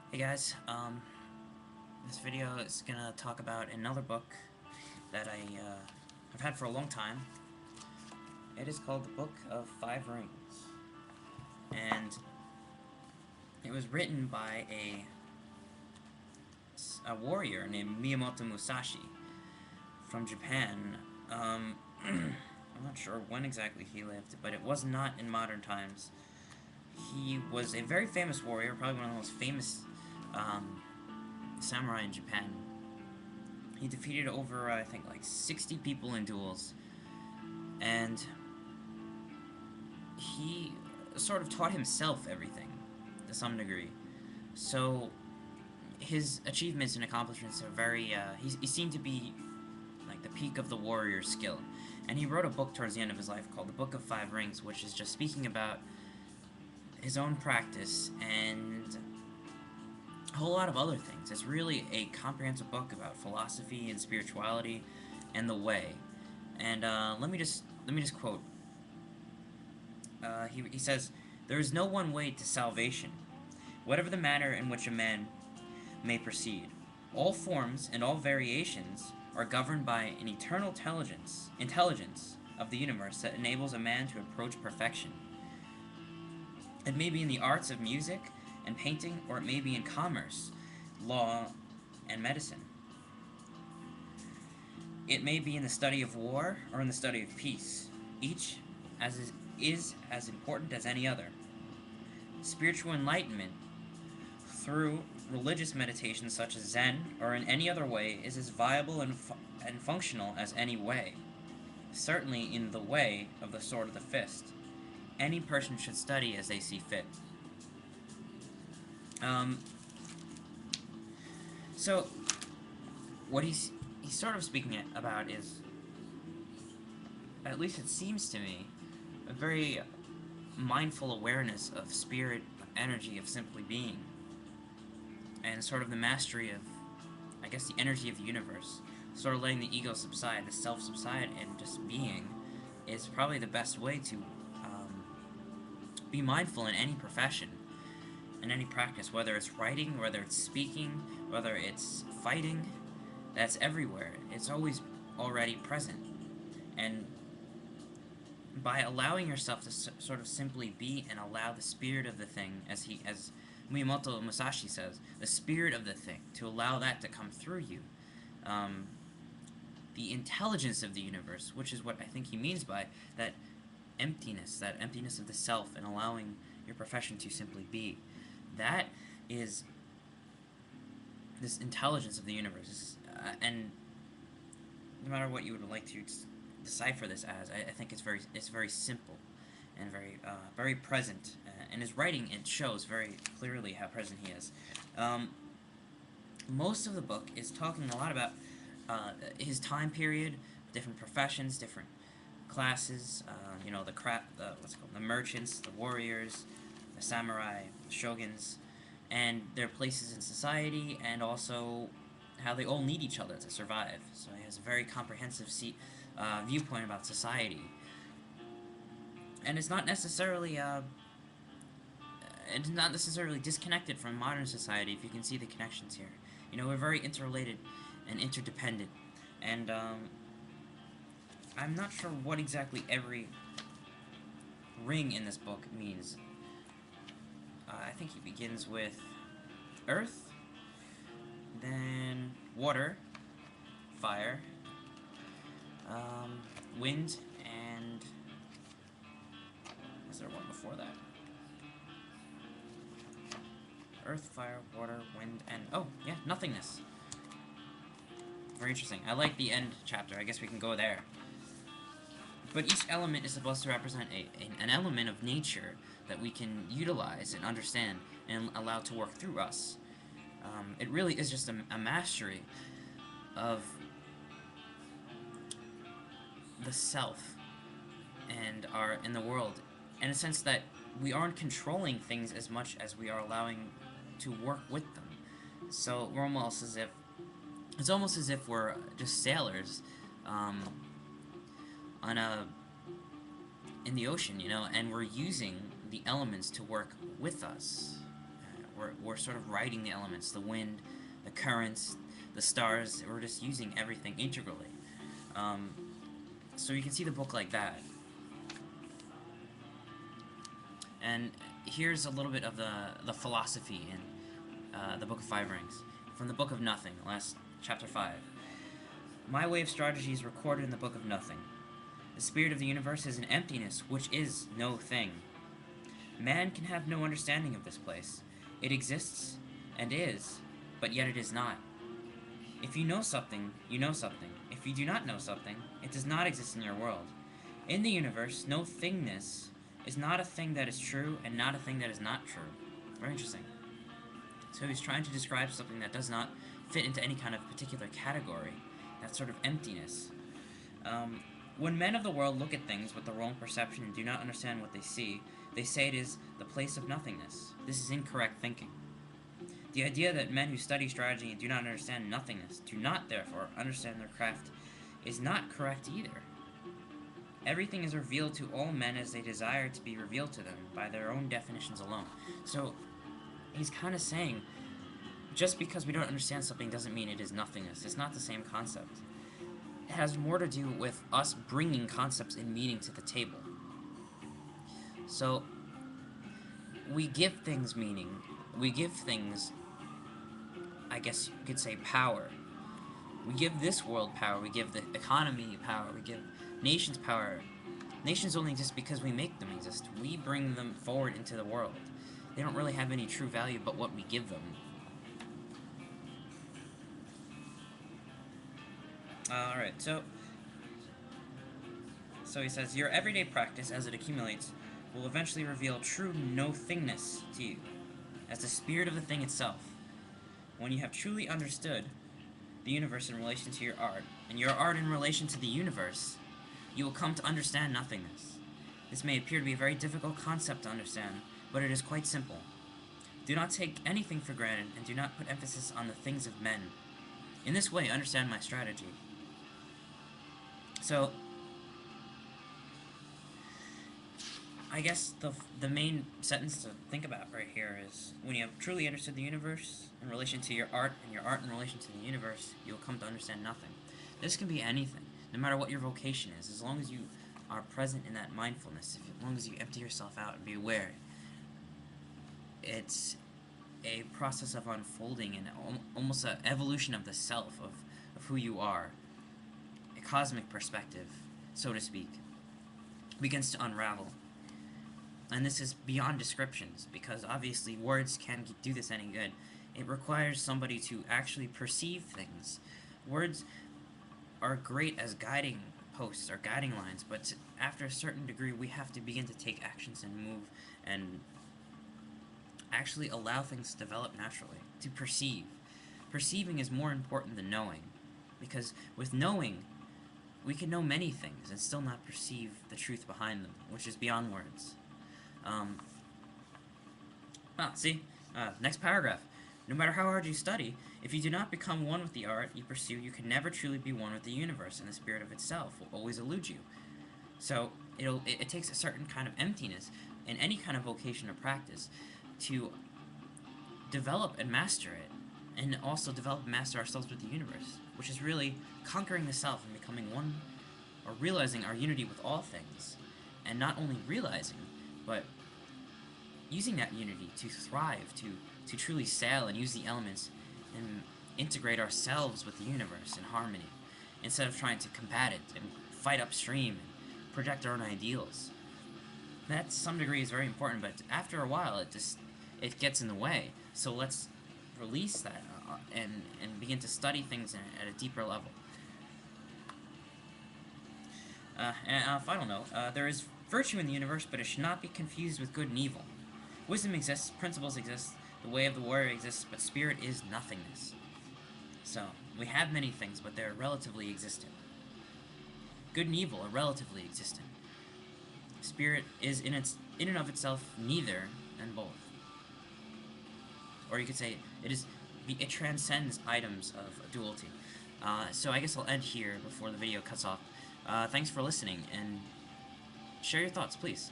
Hey guys, this video is gonna talk about another book that I've had for a long time. It is called The Book of Five Rings, and it was written by a warrior named Miyamoto Musashi from Japan. I'm not sure when exactly he lived, but it was not in modern times. He was a very famous warrior, probably one of the most famous samurai in Japan. He defeated over, I think, like 60 people in duels, and he sort of taught himself everything, to some degree. So, his achievements and accomplishments are very, he seemed to be, like, the peak of the warrior's skill. And he wrote a book towards the end of his life called The Book of Five Rings, which is just speaking about his own practice and a whole lot of other things. It's really a comprehensive book about philosophy and spirituality and the way. And let me just quote. He says, "There is no one way to salvation, whatever the manner in which a man may proceed. All forms and all variations are governed by an eternal intelligence of the universe that enables a man to approach perfection. It may be in the arts of music and painting, or it may be in commerce, law, and medicine. It may be in the study of war or in the study of peace. Each is as important as any other. Spiritual enlightenment through religious meditation such as Zen or in any other way is as viable and functional as any way. Certainly in the way of the sword of the fist. Any person should study as they see fit." Um, so, what he's sort of speaking about is, at least it seems to me, a very mindful awareness of spirit, of energy, of simply being, and sort of the mastery of, I guess, the energy of the universe. Sort of letting the ego subside, the self subside, and just being is probably the best way to be mindful in any profession, in any practice, whether it's writing, whether it's speaking, whether it's fighting. That's everywhere. It's always already present. And by allowing yourself to sort of simply be and allow the spirit of the thing, as Miyamoto Musashi says, the spirit of the thing, to allow that to come through you. Um, the intelligence of the universe, which is what I think he means by that emptiness of the self, and allowing your profession to simply be. That is this intelligence of the universe. And no matter what you would like to decipher this as, I think it's very simple and very present. In his writing, it shows very clearly how present he is. Most of the book is talking a lot about his time period, different professions, different classes. The merchants, the warriors, the samurai, the shoguns, and their places in society, and also how they all need each other to survive. So he has a very comprehensive viewpoint about society, and it's not necessarily disconnected from modern society. If you can see the connections here, we're very interrelated and interdependent, and I'm not sure what exactly every ring in this book means. I think he begins with earth, then water, fire, wind, and is there one before that? Earth, fire, water, wind, and oh yeah, nothingness. Very interesting. I like the end chapter. I guess we can go there. But each element is supposed to represent an element of nature that we can utilize and understand and allow to work through us. It really is just a mastery of the self and in the world, in a sense that we aren't controlling things as much as we are allowing to work with them. So it's almost as if we're just sailors on in the ocean, and we're using the elements to work with us. we're sort of riding the elements, the wind, the currents, the stars. We're just using everything integrally. Um, so you can see the book like that. And here's a little bit of the philosophy in the Book of Five Rings. From the Book of Nothing, last chapter 5. My way of strategy is recorded in the Book of Nothing. The spirit of the universe is an emptiness, which is no thing. Man can have no understanding of this place. It exists and is, but yet it is not. If you know something, you know something. If you do not know something, it does not exist in your world. In the universe, no-thingness is not a thing that is true and not a thing that is not true. Very interesting. So he's trying to describe something that does not fit into any kind of particular category. That sort of emptiness. When men of the world look at things with the wrong perception and do not understand what they see, they say it is the place of nothingness. This is incorrect thinking. The idea that men who study strategy and do not understand nothingness do not, therefore, understand their craft is not correct either. Everything is revealed to all men as they desire to be revealed to them by their own definitions alone. So, he's kind of saying, just because we don't understand something doesn't mean it is nothingness. It's not the same concept. It has more to do with us bringing concepts and meaning to the table. So, we give things meaning. We give things, I guess you could say, power. We give this world power. We give the economy power. We give nations power. Nations only exist because we make them exist. We bring them forward into the world. They don't really have any true value but what we give them. Alright, so he says, your everyday practice, as it accumulates, will eventually reveal true no-thingness to you, as the spirit of the thing itself. When you have truly understood the universe in relation to your art, and your art in relation to the universe, you will come to understand nothingness. This may appear to be a very difficult concept to understand, but it is quite simple. Do not take anything for granted, and do not put emphasis on the things of men. In this way, understand my strategy. So, I guess the main sentence to think about right here is, when you have truly understood the universe in relation to your art, and your art in relation to the universe, you will come to understand nothing. This can be anything, no matter what your vocation is, as long as you are present in that mindfulness, as long as you empty yourself out and be aware. It's a process of unfolding and almost an evolution of the self, of who you are. A cosmic perspective, so to speak, begins to unravel. And this is beyond descriptions, because obviously words can't do this any good. It requires somebody to actually perceive things. Words are great as guiding posts or guiding lines, but after a certain degree we have to begin to take actions and move and actually allow things to develop naturally, to perceive. Perceiving is more important than knowing, because with knowing, we can know many things and still not perceive the truth behind them, which is beyond words. Next paragraph. No matter how hard you study, if you do not become one with the art you pursue, you can never truly be one with the universe, and the spirit of itself will always elude you. So, it takes a certain kind of emptiness in any kind of vocation or practice to develop and master it, and also develop and master ourselves with the universe, which is really conquering the self and becoming one, or realizing our unity with all things, and not only realizing, but using that unity to thrive, to truly sail and use the elements and integrate ourselves with the universe in harmony, instead of trying to combat it and fight upstream and project our own ideals. That, to some degree, is very important, but after a while, it gets in the way. So let's release that and begin to study things at a deeper level. Final note, there is virtue in the universe, but it should not be confused with good and evil. Wisdom exists, principles exist, the way of the warrior exists, but spirit is nothingness. So, we have many things, but they're relatively existent. Good and evil are relatively existent. Spirit is in and of itself neither and both. Or you could say it transcends items of duality. So I guess I'll end here before the video cuts off. Thanks for listening, and share your thoughts, please.